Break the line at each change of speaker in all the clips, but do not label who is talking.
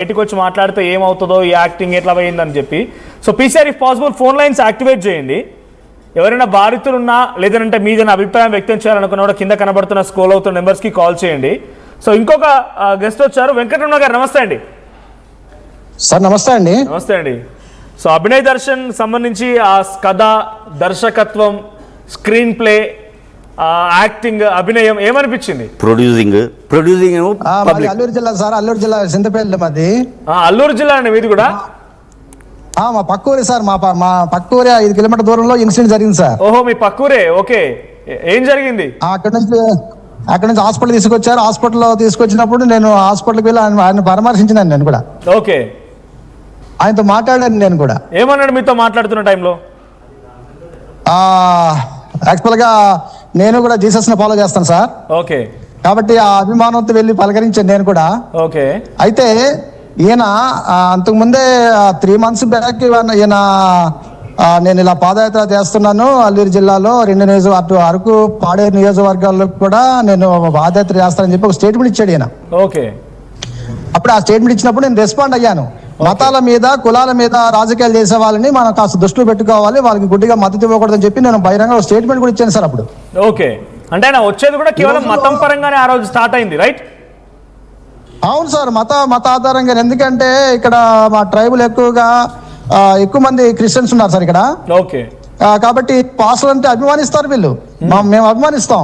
బయటకు వచ్చి మాట్లాడితే ఏమవుతుందో ఈ యాక్టింగ్ ఎట్లా పోయిందని చెప్పి. So PCR if possible phone lines activate చేయండి. ఎవరైనా బాధితులున్నా లేదంటే మీదైనా అభిప్రాయం వ్యక్తం చేయాలనుకున్నా కూడా కింద కనబడుతున్న స్క్రోల్ అవుతున్న నెంబర్స్కి కాల్ చేయండి. సో ఇంకొక గెస్ట్ వచ్చారు, వెంకటరమణ గారు. నమస్తే అండి
సార్. నమస్తే అండి.
నమస్తే అండి. సో అభినయ్ దర్శన్ సంబంధించి ఆ కథ, దర్శకత్వం, స్క్రీన్ ప్లే, యాక్టింగ్, అభినయం ఏమనిపించింది?
ప్రొడ్యూసింగ్
అల్లూరు జిల్లా సార్, అల్లూరు జిల్లా సింతపల్లి మాది.
అల్లూరు జిల్లా అండి మీది కూడా?
మా పక్కూరే సార్, మా పక్కూరే 5 కిలోమీటర్ దూరంలో ఇన్సిడెంట్ జరిగింది సార్.
ఓహో, మీ పక్కూరే. ఓకే, ఏం జరిగింది?
అక్కడ నుంచి హాస్పిటల్ తీసుకొచ్చారు. హాస్పిటల్లో తీసుకొచ్చినప్పుడు నేను హాస్పిటల్కి వెళ్ళి ఆయన పరామర్శించినాను. నేను కూడా
ఓకే
ఆయనతో మాట్లాడాను. నేను కూడా
ఏమన్నాడు మీతో మాట్లాడుతున్న టైంలో?
యాక్చువల్గా నేను కూడా జీసస్ని ఫాలో చేస్తాను సార్.
ఓకే,
కాబట్టి ఆ అభిమానంతో వెళ్ళి పలకరించాను నేను కూడా. ఓకే, అయితే ఈయన అంతకుముందే 3 months బ్యాక్ ఈయన నేను ఇలా పాదయాత్ర చేస్తున్నాను అల్లూరు జిల్లాలో 2 నియోజకవర్గాలు, అరకు, పాడేరు నియోజకవర్గాల్లో కూడా నేను పాదయాత్ర చేస్తానని చెప్పి ఒక స్టేట్మెంట్ ఇచ్చాడు ఈయన.
ఓకే,
అప్పుడు ఆ స్టేట్మెంట్ ఇచ్చినప్పుడు నేను రెస్పాండ్ అయ్యాను. మతాల మీద, కులాల మీద రాజకీయాలు చేసే వాళ్ళని మనం కాస్త దృష్టిలో పెట్టుకోవాలి, వాళ్ళకి గుడ్డిగా మద్దతు ఇవ్వకూడదని చెప్పి నేను బహిరంగ స్టేట్మెంట్ కూడా ఇచ్చాను సార్ అప్పుడు.
ఓకే, అంటే ఆయన వచ్చేది కూడా కేవలం మతం పరంగానే ఆ రోజు స్టార్ట్ అయింది, రైట్?
అవును సార్, మత ఆధారంగా. ఎందుకంటే ఇక్కడ మా ట్రైబుల్ ఎక్కువ మంది క్రిస్టియన్స్ ఉన్నారు సార్ ఇక్కడ.
ఓకే,
కాబట్టి పాస్టర్ అంటే అభిమానిస్తారు వీళ్ళు, మేము అభిమానిస్తాం.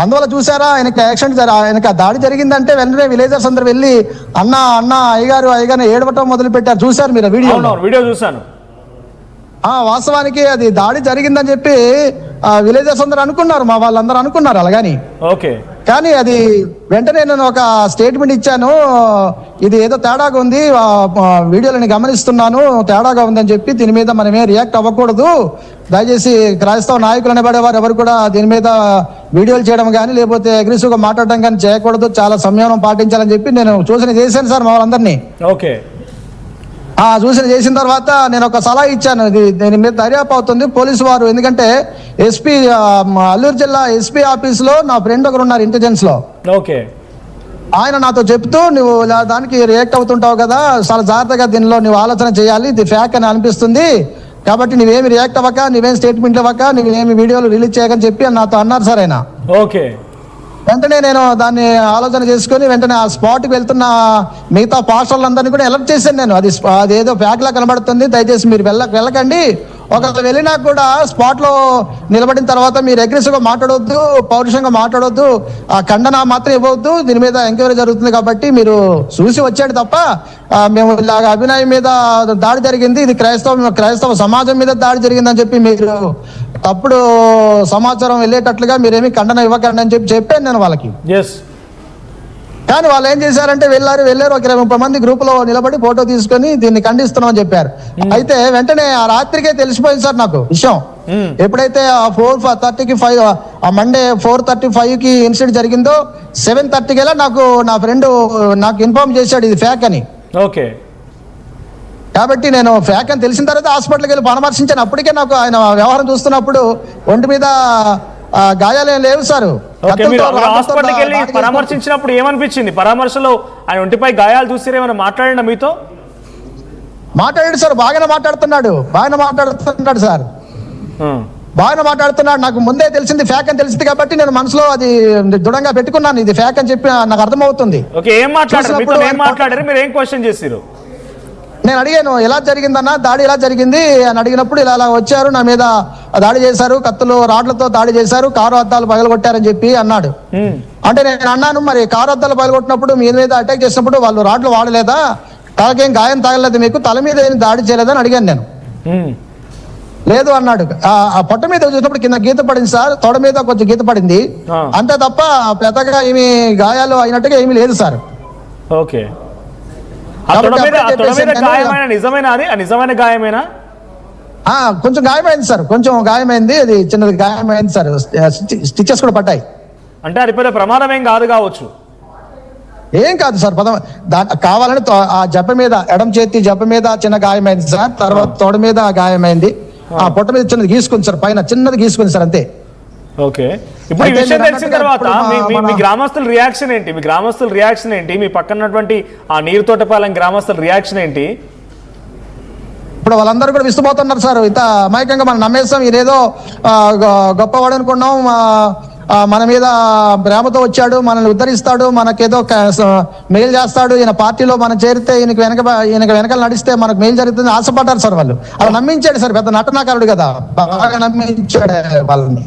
అందువల్ల చూసారా, ఆయనకి యాక్సిడెంట్, ఆయనకి దాడి జరిగిందంటే వెంటనే విలేజర్స్ అందరు వెళ్ళి అన్న అయ్యగారు ఏడవటం మొదలు పెట్టారు. చూసారు మీరు వీడియో?
చూసాను.
వాస్తవానికి అది దాడి జరిగిందని చెప్పి విలేజర్స్ అందరూ అనుకున్నారు, మా వాళ్ళందరూ అనుకున్నారు అలాగని.
ఓకే,
కానీ అది వెంటనే నేను ఒక స్టేట్మెంట్ ఇచ్చాను, ఇది ఏదో తేడాగా ఉంది, వీడియోలని గమనిస్తున్నాను, తేడాగా ఉందని చెప్పి దీని మీద మనమే రియాక్ట్ అవ్వకూడదు. దయచేసి క్రైస్తవ నాయకులు అనేవారు ఎవరు కూడా దీని మీద వీడియోలు చేయడం కానీ లేకపోతే అగ్రెసివ్గా మాట్లాడడం కానీ చేయకూడదు, చాలా సంయమనం పాటించాలని చెప్పి నేను సూచన చేశాను సార్ మా వాళ్ళందరినీ.
ఓకే,
సూచన చేసిన తర్వాత నేను ఒక సలహా ఇచ్చాను, దీని మీద దర్యాప్తు అవుతుంది పోలీసు వారు. ఎందుకంటే ఎస్పీ, అల్లూరు జిల్లా ఎస్పీ ఆఫీస్లో నా ఫ్రెండ్ ఒకరు ఉన్నారు ఇంటెలిజెన్స్ లో.
ఓకే,
ఆయన నాతో చెప్తూ, నువ్వు దానికి రియాక్ట్ అవుతుంటావు కదా, చాలా జాగ్రత్తగా దీనిలో నువ్వు ఆలోచన చేయాలి, ఇది ఫ్యాక్ అని అనిపిస్తుంది, కాబట్టి నువ్వేమి రియాక్ట్ అవ్వక, నువ్వేమి స్టేట్మెంట్లు ఇవ్వక, నువ్వేమి వీడియోలు రిలీజ్ చేయకని చెప్పి నాతో అన్నారు సార్ ఆయన.
ఓకే,
వెంటనే నేను దాన్ని ఆలోచన చేసుకుని వెంటనే ఆ స్పాట్కి వెళ్తున్న మిగతా పాస్టర్లందరినీ కూడా అలర్ట్ చేశాను నేను. అది ఏదో ఫ్యాక్ లా కనబడుతుంది, దయచేసి మీరు వెళ్ళకండి. ఒకవేళ వెళ్ళినా కూడా స్పాట్లో నిలబడిన తర్వాత మీరు అగ్రెసివ్గా మాట్లాడవద్దు, పౌరుషంగా మాట్లాడవద్దు, ఆ ఖండన మాత్రం ఇవ్వవద్దు, దీని మీద ఎంక్వైరీ జరుగుతుంది కాబట్టి మీరు చూసి వచ్చాడు తప్ప మేము ఇలాగ అభినయం మీద దాడి జరిగింది, ఇది క్రైస్తవ సమాజం మీద దాడి జరిగిందని చెప్పి మీరు తప్పుడు సమాచారం వెళ్ళేటట్లుగా మీరేమి ఖండన ఇవ్వకండి అని చెప్పాను నేను వాళ్ళకి. కానీ వాళ్ళు ఏం చేశారంటే వెళ్ళారు ఒక 20-30 మంది గ్రూప్ లో నిలబడి ఫోటో తీసుకొని దీన్ని ఖండిస్తున్నామని చెప్పారు. అయితే వెంటనే ఆ రాత్రికే తెలిసిపోయింది సార్ నాకు విషయం. ఎప్పుడైతే 4:35 మండే 4:35కి ఇన్సిడెంట్ జరిగిందో 7:30 నాకు నా ఫ్రెండ్ నాకు ఇన్ఫార్మ్ చేశాడు ఇది ఫ్యాక్ అని.
ఓకే,
కాబట్టి నేను ఫ్యాక్ అని తెలిసిన తర్వాత హాస్పిటల్కి వెళ్ళి పరామర్శించాను. అప్పటికే నాకు ఆయన వ్యవహారం చూస్తున్నప్పుడు ఒంటి మీద గాయాలేం లేవు సార్.
హాస్పిటల్కి వెళ్ళి పరామర్శించినప్పుడు ఏమనిపించింది? పరామర్శలో ఆయన ఒంటిపై గాయాలు చూస్తే ఏమైనా మాట్లాడినా మీతో?
మాట్లాడాడు సార్, బాగానే మాట్లాడుతున్నాడు సార్, బాగానే మాట్లాడుతున్నాడు. నాకు ముందే తెలిసింది ఫ్యాక్ అని తెలిసింది కాబట్టి నేను మనసులో అది దృఢంగా పెట్టుకున్నాను, ఇది ఫ్యాక్ అని చెప్పి నాకు అర్థమవుతుంది.
ఏం మాట్లాడారు మీరు? ఏం క్వశ్చన్ చేశారు?
నేను అడిగాను, ఎలా జరిగిందన్న దాడి, ఎలా జరిగింది అని అడిగినప్పుడు ఇలా వచ్చారు, నా మీద దాడి చేశారు, కత్తులు రాడ్లతో దాడి చేశారు, కారు అద్దాలు పగలగొట్టారని చెప్పి అన్నాడు. అంటే నేను అన్నాను, మరి కారు అద్దాలు పగలగొట్టినప్పుడు మీ మీద అటాక్ చేసినప్పుడు వాళ్ళు రాడ్లు వాడలేదా, తలకేం గాయం తగలేదు, మీకు తల మీద ఏం దాడి చేయలేదని అడిగాను నేను. లేదు అన్నాడు. ఆ పొట్ట మీద చూసినప్పుడు కింద గీత పడింది సార్, తొడ మీద కొంచెం గీత పడింది, అంతే తప్ప పెద్దగా ఏమి గాయాలు అయినట్టుగా ఏమీ లేదు సార్.
ఓకే, నిజమైన గాయమేనా?
కొంచెం గాయమైంది సార్, కొంచెం గాయమైంది, అది చిన్నది గాయమైంది సార్, స్టిచెస్ కూడా పడ్డాయి.
అంటే అది పెద్ద ప్రమాదం ఏం కాదు కావచ్చు?
ఏం కాదు సార్, కావాలని ఆ జబ్బ మీద, ఎడం చేతి జబ్బ మీద చిన్న గాయమైంది సార్, తర్వాత తోడ మీద గాయమైంది, ఆ పొట్ట మీద చిన్నది గీసుకుంది సార్, పైన చిన్నది గీసుకుంది సార్, అంతే.
ఓకే, ఇప్పుడు ఈ
అయితే
విషయం
మీరు
తెలిసిన
అన్నట్టుగా
తర్వాత
ఇప్పుడు
మీ గ్రామస్తుల రియాక్షన్ ఏంటి? మీ గ్రామస్తుల రియాక్షన్ ఏంటి? మీ పక్కన ఉన్నటువంటి ఆ నీరుతోటపాలెం గ్రామస్తుల రియాక్షన్ ఏంటి?
ఇప్పుడు వాళ్ళందరూ కూడా విసిపోతున్నారు సార్. ఇంత అమాయకంగా మనం నమ్మేస్తాం, ఇదేదో గొప్పవాడు అనుకున్నాం, మన మీద ప్రేమతో వచ్చాడు, మనల్ని ఉద్ధరిస్తాడు, మనకేదో మేలు చేస్తాడు, ఈయన పార్టీలో మనం చేరితే ఈయనకి వెనకాల నడిస్తే మనకు మేలు జరుగుతుంది ఆశపడ్డారు సార్. వాళ్ళు అలా నమ్మించాడు సార్, పెద్ద నటనాకారుడు కదా, బాగా నమ్మించాడు వాళ్ళని.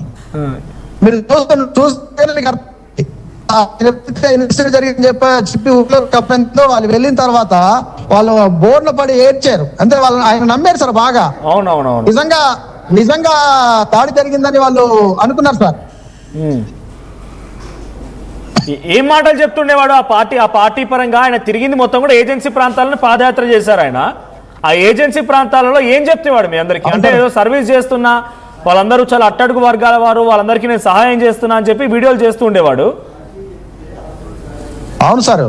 మీరు చూస్తే జరిగింది చెప్పి ఊళ్ళో కప్పెంతో వాళ్ళు వెళ్ళిన తర్వాత వాళ్ళు బోర్డులో పడి ఏడ్చారు. అంతే, వాళ్ళు ఆయన నమ్మారు సార్ బాగా.
అవునవునవును,
నిజంగా దాడి జరిగిందని వాళ్ళు అనుకున్నారు సార్.
ఏం మాటలు చెప్తుండేవాడు ఆ పార్టీ పరంగా? ఆయన తిరిగింది మొత్తం కూడా ఏజెన్సీ ప్రాంతాలను పాదయాత్ర చేశారు. ఆయన ఆ ఏజెన్సీ ప్రాంతాలలో ఏం చెప్తేవాడు మీ అందరికి? అంటే ఏదో సర్వీస్ చేస్తున్నా, వాళ్ళందరూ చాలా అట్టడుగు వర్గాల వారు, వాళ్ళందరికీ నేను సహాయం చేస్తున్నా అని చెప్పి వీడియోలు చేస్తూ ఉండేవాడు.
అవును సార్.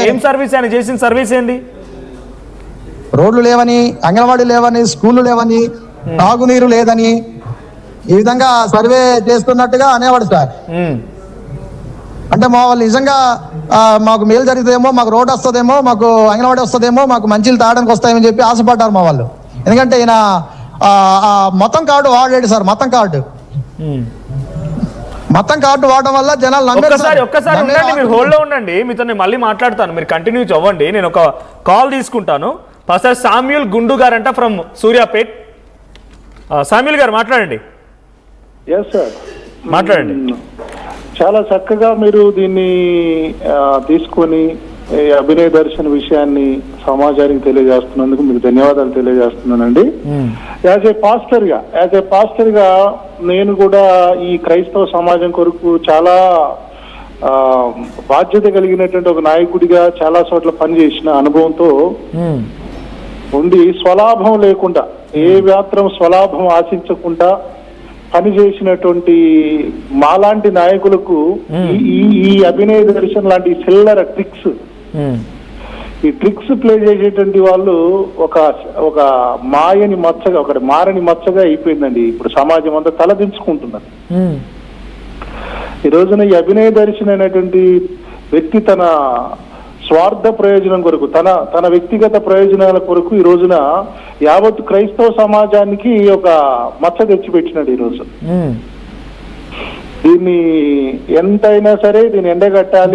ఏం సర్వీస్ ఆయన చేసిన సర్వీస్ ఏంది?
రోడ్లు లేవని, అంగన్వాడీ లేవని, స్కూళ్ళు లేవని, తాగునీరు లేదని ఈ విధంగా సర్వే చేస్తున్నట్టుగా అనేవాడు సార్. అంటే మా వాళ్ళు నిజంగా మాకు మేలు జరుగుతుందేమో, మాకు రోడ్ వస్తుందేమో, మాకు అంగన్వాడీ వస్తుందేమో, మాకు మంచిలు తాగడానికి వస్తాయని చెప్పి ఆశపడ్డారు మా వాళ్ళు. ఎందుకంటే ఈయన మతం కార్డు వాడాడు సార్. మతం కార్డు వాడడం వల్ల జనాలు
ఒక్కసారి ఉండండి, మీరు హోల్డ్ లో ఉండండి, మీతో నేను మళ్ళీ మాట్లాడతాను, మీరు కంటిన్యూ అవ్వండి. నేను ఒక కాల్ తీసుకుంటాను. పాస్టర్ సామ్యూల్ గుండు గారంట ఫ్రమ్ సూర్యాపేట్. సామ్యూల్ గారు మాట్లాడండి. మాట్లాడండి.
చాలా చక్కగా మీరు దీన్ని తీసుకొని అభినయ దర్శన విషయాన్ని సమాజానికి తెలియజేస్తున్నందుకు మీకు ధన్యవాదాలు తెలియజేస్తున్నానండి. యాజ్ ఏ పాస్టర్ గా నేను కూడా ఈ క్రైస్తవ సమాజం కొరకు చాలా బాధ్యత కలిగినటువంటి ఒక నాయకుడిగా చాలా చోట్ల పనిచేసిన అనుభవంతో ఉండి, స్వలాభం లేకుండా, ఏ మాత్రం స్వలాభం ఆశించకుండా పనిచేసినటువంటి మాలాంటి నాయకులకు ఈ అభినయ దర్శనం లాంటి చిల్లర ట్రిక్స్, ఈ ట్రిక్స్ ప్లే చేసేటువంటి వాళ్ళు ఒక మాయని మచ్చగా, ఒక మారని మచ్చగా అయిపోయిందండి. ఇప్పుడు సమాజం అంతా తలదించుకుంటున్నారు. ఈ రోజున ఈ అభినయ దర్శనం అనేటువంటి వ్యక్తి తన స్వార్థ ప్రయోజనం కొరకు, తన వ్యక్తిగత ప్రయోజనాల కొరకు ఈ రోజున యావత్ క్రైస్తవ సమాజానికి ఒక మచ్చ తెచ్చిపెట్టినాడు. ఈ రోజు దీన్ని ఎంతైనా సరే దీన్ని ఎండగట్టాలి.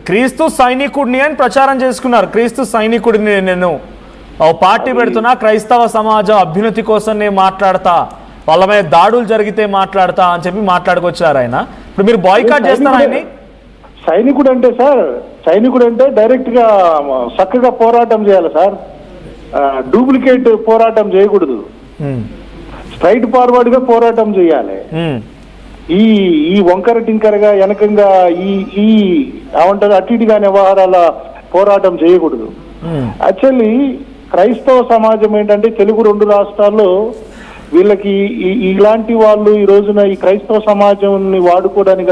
క్రీస్తు సైనికుడిని అని ప్రచారం చేసుకున్నారు. క్రీస్తు సైనికుడిని నేను పార్టీ పెడుతున్నా, క్రైస్తవ సమాజం అభ్యున్నతి కోసం నేను మాట్లాడతా, వాళ్ళ మీద దాడులు జరిగితే మాట్లాడతా అని చెప్పి మాట్లాడుకొచ్చారు ఆయన. ఇప్పుడు మీరు బాయ్కాట్ చేస్తారా ఆయన్ని?
సైనికుడు అంటే డైరెక్ట్ గా చక్కగా పోరాటం చేయాలి సార్. డూప్లికేట్ పోరాటం చేయకూడదు, స్ట్రైట్ ఫార్వర్డ్ గా పోరాటం చేయాలి. ఈ వంకర టింకరగా వెనకంగా ఈ ఏమంటారు అటు ఇటుగా వ్యవహారాల పోరాటం చేయకూడదు. యాక్చువల్లీ క్రైస్తవ సమాజం ఏంటంటే తెలుగు 2 రాష్ట్రాల్లో వీళ్ళకి ఇలాంటి వాళ్ళు ఈ రోజున ఈ క్రైస్తవ సమాజాన్ని వాడుకోవడానికి